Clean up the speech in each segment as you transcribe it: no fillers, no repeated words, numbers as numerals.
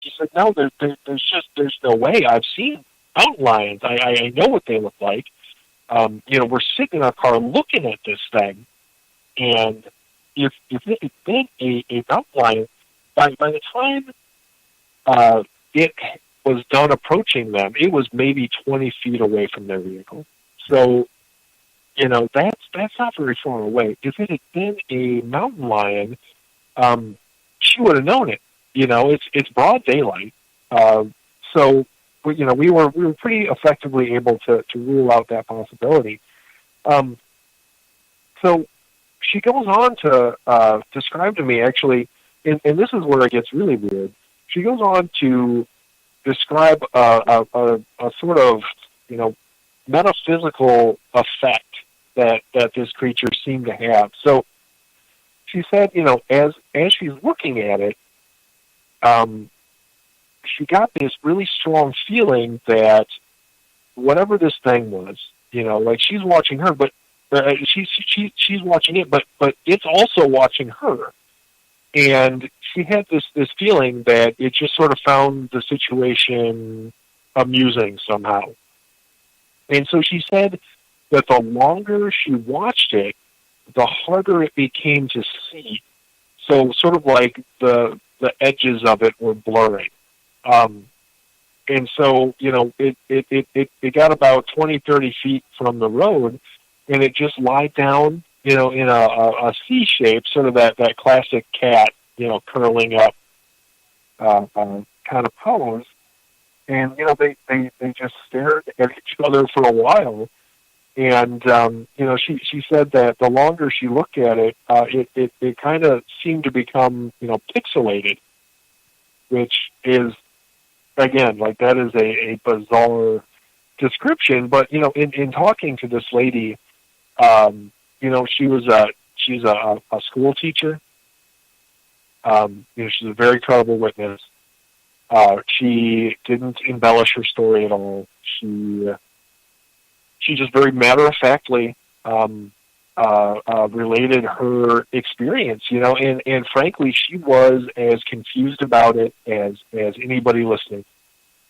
he said, no, there's no way. I've seen mountain lions. I know what they look like. We're sitting in our car looking at this thing, and if it had been a mountain lion, by the time it was done approaching them, it was maybe 20 feet away from their vehicle. So, that's not very far away. If it had been a mountain lion, she would have known it. It's broad daylight. So, we were pretty effectively able to rule out that possibility. So she goes on to describe to me, actually, and this is where it gets really weird. She goes on to describe a sort of, metaphysical effect that this creature seemed to have. So she said, as she's looking at it, she got this really strong feeling that whatever this thing was, like she's watching her, but she's watching it, but it's also watching her. And she had this feeling that it just sort of found the situation amusing somehow. And so she said that the longer she watched it, the harder it became to see. So sort of like the edges of it were blurring. And so, it got about 20, 30 feet from the road, and it just lied down, in a C shape, sort of that classic cat, curling up, kind of pose. And, they just stared at each other for a while. And, she said that the longer she looked at it, it kind of seemed to become, pixelated, which is, again, like that is a bizarre description. But, in talking to this lady, she's a school teacher. She's a very credible witness. She didn't embellish her story at all. She just very matter-of-factly related her experience, and frankly, she was as confused about it as anybody listening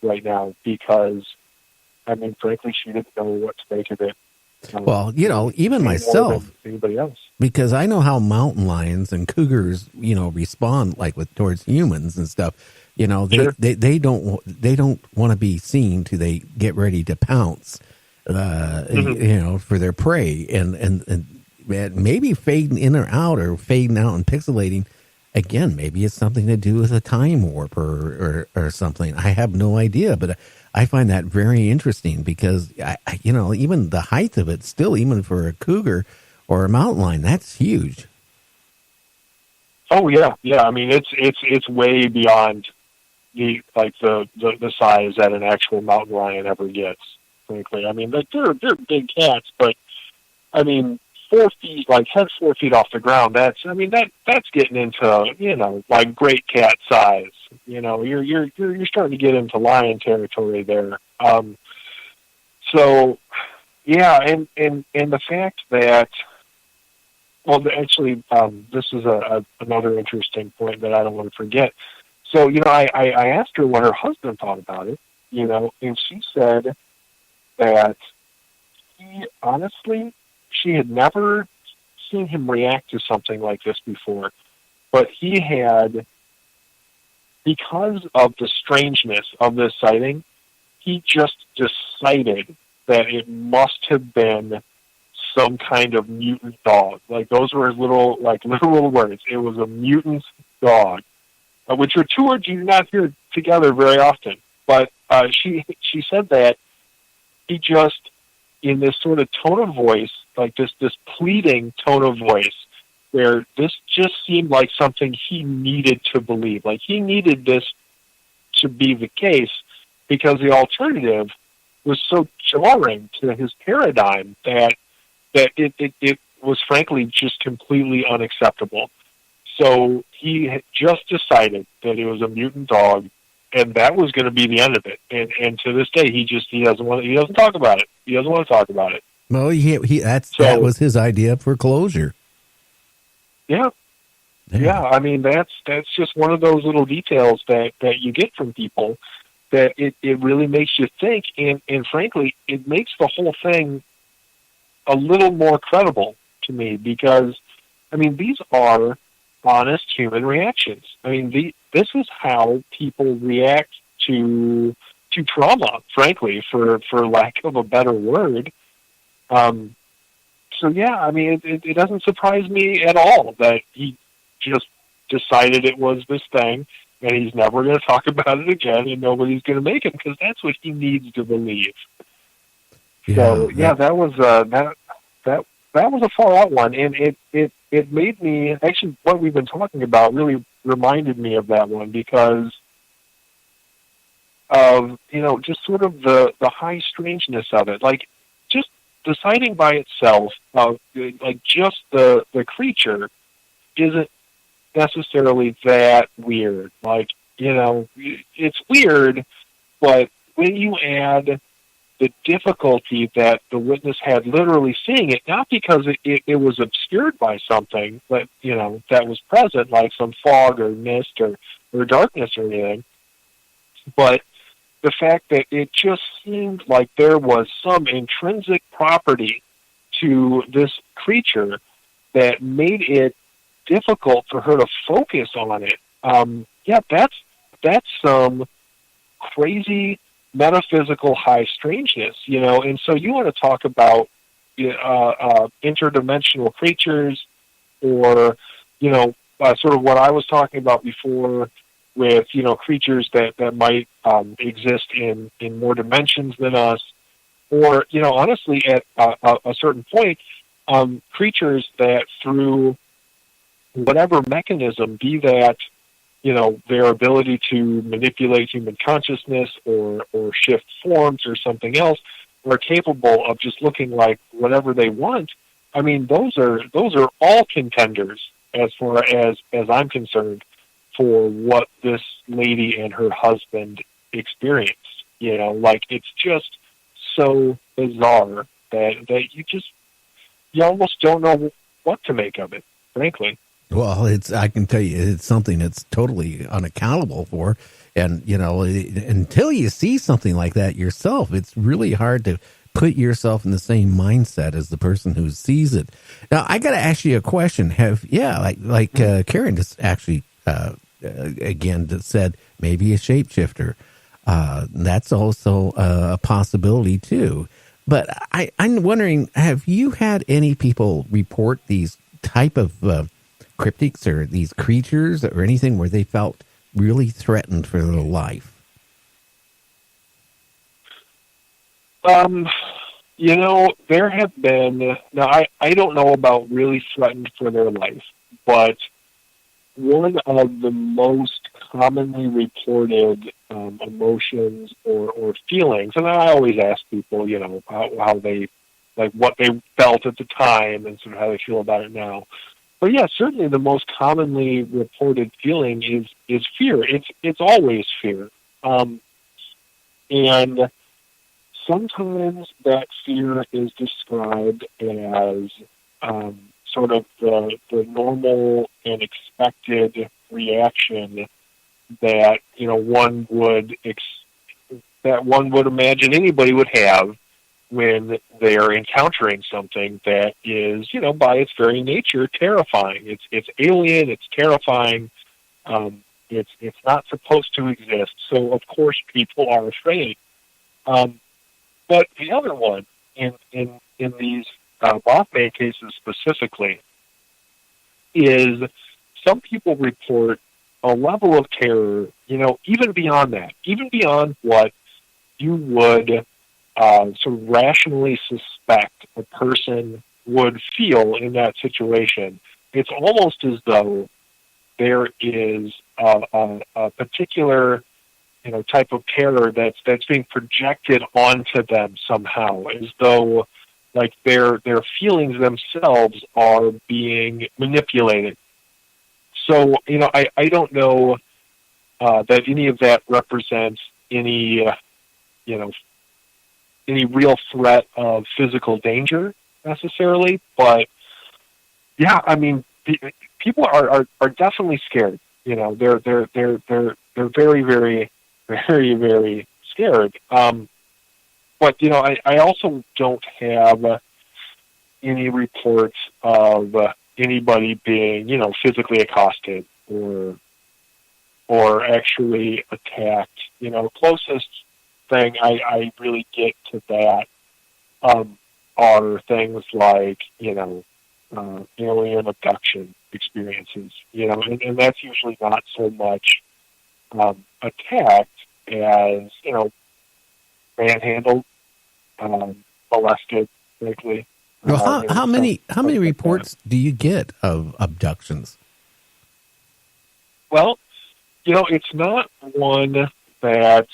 right now, because, frankly, she didn't know what to make of it. Well, even myself, anybody else, because I know how mountain lions and cougars, respond like towards humans and stuff. Sure. They don't want to be seen till they get ready to pounce, for their prey, and maybe fading in or out, or fading out and pixelating. Again, maybe it's something to do with a time warp or something. I have no idea, but I find that very interesting, because even the height of it, still, even for a cougar or a mountain lion, that's huge. Oh yeah. It's way beyond the size that an actual mountain lion ever gets. Frankly, they're big cats, but 4 feet, like head 4 feet off the ground. That's getting into like great cat size. You're starting to get into lion territory there. So yeah, and the fact that, well, actually, this is another interesting point that I don't want to forget. So I asked her what her husband thought about it, and she said that she had never seen him react to something like this before, but he had, because of the strangeness of this sighting, he just decided that it must have been some kind of mutant dog. Like, those were his literal words. It was a mutant dog, which are two words you do not hear together very often. But she said that he just, in this sort of tone of voice, like this pleading tone of voice, where this just seemed like something he needed to believe. Like, he needed this to be the case, because the alternative was so jarring to his paradigm that it was frankly just completely unacceptable. So he had just decided that it was a mutant dog, and that was going to be the end of it. And to this day, he doesn't talk about it. He doesn't want to talk about it. Well, that was his idea for closure. Yeah. Yeah, I mean that's just one of those little details that you get from people that it really makes you think, and frankly, it makes the whole thing a little more credible to me because, I mean, these are honest human reactions. I mean, this is how people react to trauma, frankly, for lack of a better word. Um, so yeah, I mean, it doesn't surprise me at all that he just decided it was this thing, and he's never going to talk about it again, and nobody's going to make him because that's what he needs to believe. So yeah, that was that was a far out one, and it made me actually what we've been talking about really reminded me of that one because of just sort of the high strangeness of it, like just deciding by itself, like just the creature isn't necessarily that weird. Like it's weird, but when you add the difficulty that the witness had literally seeing it, not because it was obscured by something, but, that was present, like some fog or mist or darkness or anything, but the fact that it just seemed like there was some intrinsic property to this creature that made it difficult for her to focus on it. Yeah, that's some crazy metaphysical high strangeness, and so you want to talk about interdimensional creatures, or sort of what I was talking about before with creatures that might exist in more dimensions than us, or honestly at a certain point, creatures that through whatever mechanism, be that their ability to manipulate human consciousness or shift forms or something else, are capable of just looking like whatever they want. I mean, those are all contenders as far as I'm concerned for what this lady and her husband experienced. Like it's just so bizarre that you almost don't know what to make of it, frankly. Well, I can tell you, it's something that's totally unaccountable for. And, until you see something like that yourself, it's really hard to put yourself in the same mindset as the person who sees it. Now, I got to ask you a question. Karen just actually, again, said maybe a shapeshifter. That's also a possibility, too. But I'm wondering, have you had any people report these type of cryptics or these creatures or anything where they felt really threatened for their life? There have been, now I don't know about really threatened for their life, but one of the most commonly reported emotions or feelings, and I always ask people, how they, like what they felt at the time and sort of how they feel about it now. But yeah, certainly the most commonly reported feeling is fear. It's always fear, and sometimes that fear is described as sort of the normal and expected reaction that one would imagine anybody would have when they are encountering something that is, by its very nature, terrifying. It's alien. It's terrifying. It's not supposed to exist. So of course people are afraid. But the other one in these Mothman cases specifically is some people report a level of terror, even beyond that, even beyond what you would sort of rationally suspect a person would feel in that situation. It's almost as though there is a particular type of terror that's being projected onto them somehow, as though like their feelings themselves are being manipulated. So I don't know that any of that represents any any real threat of physical danger necessarily, but yeah, I mean, people are definitely scared. You know, they're very, very, very, very scared. But you know, I also don't have any reports of anybody being, you know, physically accosted or actually attacked. You know, closest thing I really get to that are things like, you know, alien abduction experiences. You know, and that's usually not so much attacked as, you know, manhandled, molested, frankly. Well, how many reports do you get of abductions? Well, you know, it's not one that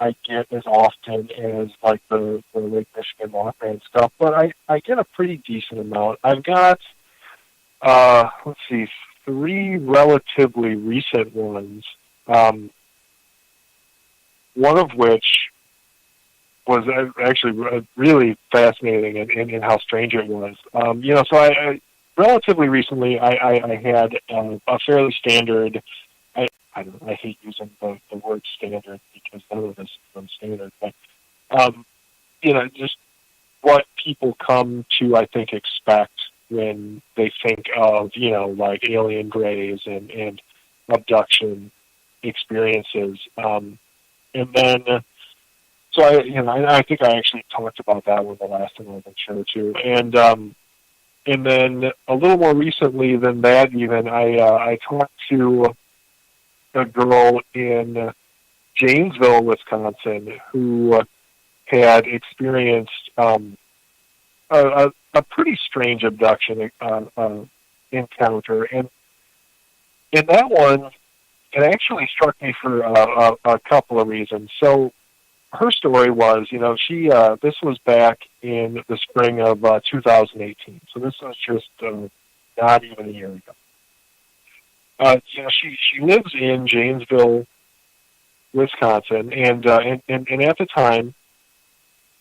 I get as often as like the Lake Michigan Mothman stuff, but I get a pretty decent amount. I've got let's see, 3 relatively recent ones. One of which was actually really fascinating in how strange it was. You know, so I relatively recently I had a fairly standard. I hate using the word standard because none of this is standard, but you know, just what people come to, I think, expect when they think of, you know, like alien grays and abduction experiences. And then, so I think I actually talked about that one the last time I was on the show too. And then a little more recently than that, even I talked to a girl in Janesville, Wisconsin, who had experienced a pretty strange abduction encounter, and in that one, it actually struck me for a couple of reasons. So her story was, you know, she this was back in the spring of 2018, so this was just not even a year ago. You know, she lives in Janesville, Wisconsin, and at the time,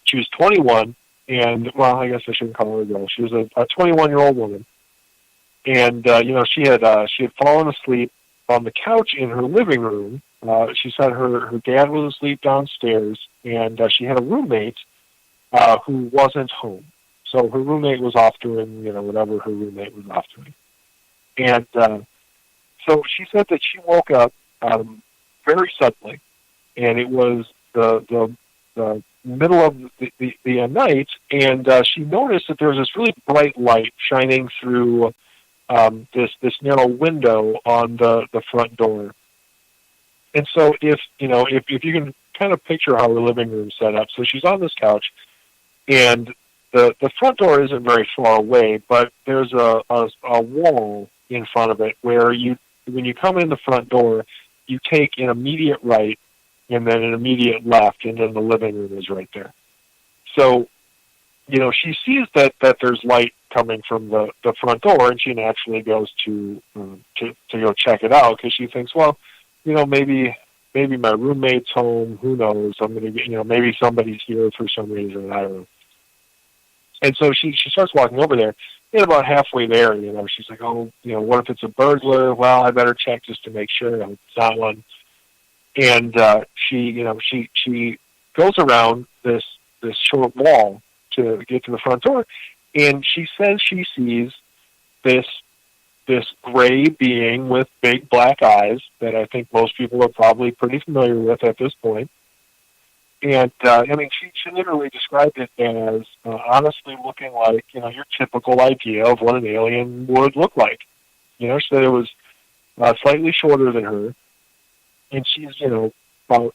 she was 21, and, well, I guess I shouldn't call her a girl. She was a 21-year-old woman, and you know, she had fallen asleep on the couch in her living room. She said her dad was asleep downstairs, and she had a roommate who wasn't home. So her roommate was off doing, you know, whatever her roommate was off doing, and so she said that she woke up very suddenly, and it was the middle of the night, and she noticed that there was this really bright light shining through this narrow window on the front door. And so if you can kind of picture how her living room's set up, so she's on this couch, and the front door isn't very far away, but there's a wall in front of it where when you come in the front door, you take an immediate right and then an immediate left, and then the living room is right there. So, you know, she sees that there's light coming from the front door, and she naturally goes to go check it out because she thinks, well, you know, maybe my roommate's home. Who knows? I'm gonna get, you know, maybe somebody's here for some reason. I don't know. And so she starts walking over there. And about halfway there, you know, she's like, oh, you know, what if it's a burglar? Well, I better check just to make sure it's not one. And she goes around this short wall to get to the front door, and she says she sees this gray being with big black eyes that I think most people are probably pretty familiar with at this point. And, I mean, she literally described it as honestly looking like, you know, your typical idea of what an alien would look like. You know, she said it was slightly shorter than her, and she's, you know, about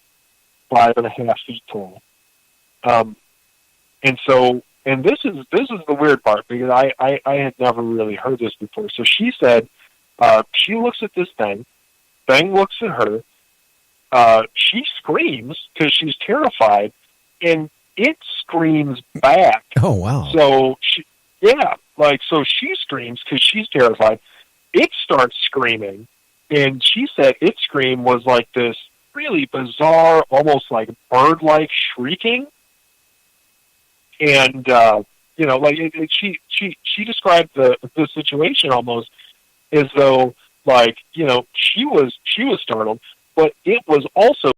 5.5 feet tall. And so, and this is the weird part, because I had never really heard this before. So she said she looks at this thing looks at her, she screams because she's terrified, and it screams back. Oh, wow. So, she screams because she's terrified. It starts screaming, and she said its scream was like this really bizarre, almost like bird-like shrieking. And You know, like she described the situation almost as though, like, you know, she was startled, but it was also